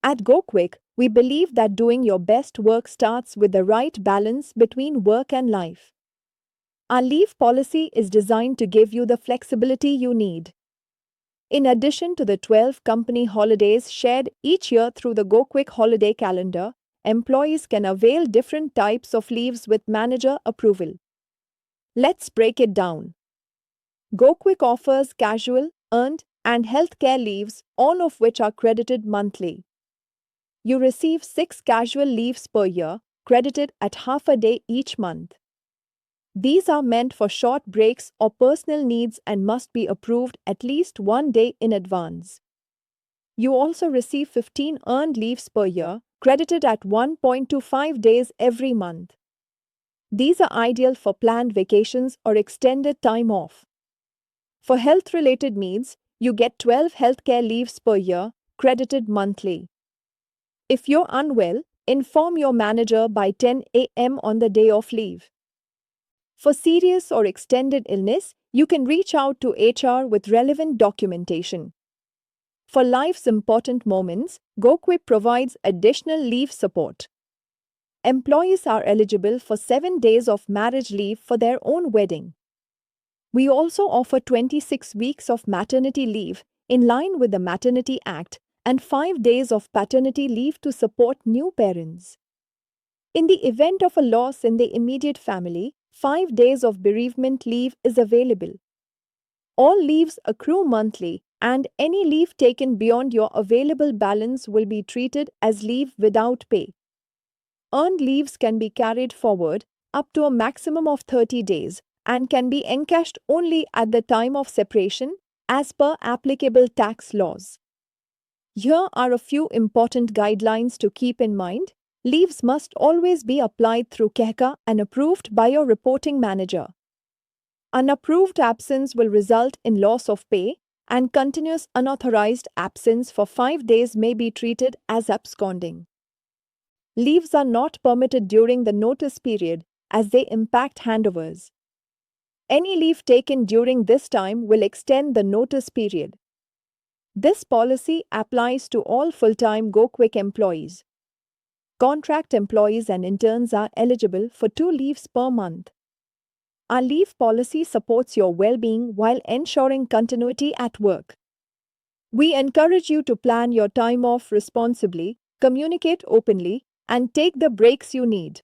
At GoQuick, we believe that doing your best work starts with the right balance between work and life. Our leave policy is designed to give you the flexibility you need. In addition to the 12 company holidays shared each year through the GoQuick holiday calendar, employees can avail different types of leaves with manager approval. Let's break it down. GoQuick offers casual, earned, and healthcare leaves, all of which are credited monthly. You receive 6 casual leaves per year, credited at half a day each month. These are meant for short breaks or personal needs and must be approved at least 1 day in advance. You also receive 15 earned leaves per year, credited at 1.25 days every month. These are ideal for planned vacations or extended time off. For health-related needs, you get 12 healthcare leaves per year, credited monthly. If you're unwell, inform your manager by 10 a.m. on the day of leave. For serious or extended illness, you can reach out to HR with relevant documentation. For life's important moments, GoQuick provides additional leave support. Employees are eligible for 7 days of marriage leave for their own wedding. We also offer 26 weeks of maternity leave in line with the Maternity Act and 5 days of paternity leave to support new parents. In the event of a loss in the immediate family, 5 days of bereavement leave is available. All leaves accrue monthly, and any leave taken beyond your available balance will be treated as leave without pay. Earned leaves can be carried forward up to a maximum of 30 days and can be encashed only at the time of separation as per applicable tax laws. Here are a few important guidelines to keep in mind. Leaves must always be applied through KEHCA and approved by your reporting manager. Unapproved absence will result in loss of pay, and continuous unauthorized absence for 5 days may be treated as absconding. Leaves are not permitted during the notice period as they impact handovers. Any leave taken during this time will extend the notice period. This policy applies to all full-time GoQuick employees. Contract employees and interns are eligible for 2 leaves per month. Our leave policy supports your well-being while ensuring continuity at work. We encourage you to plan your time off responsibly, communicate openly, and take the breaks you need.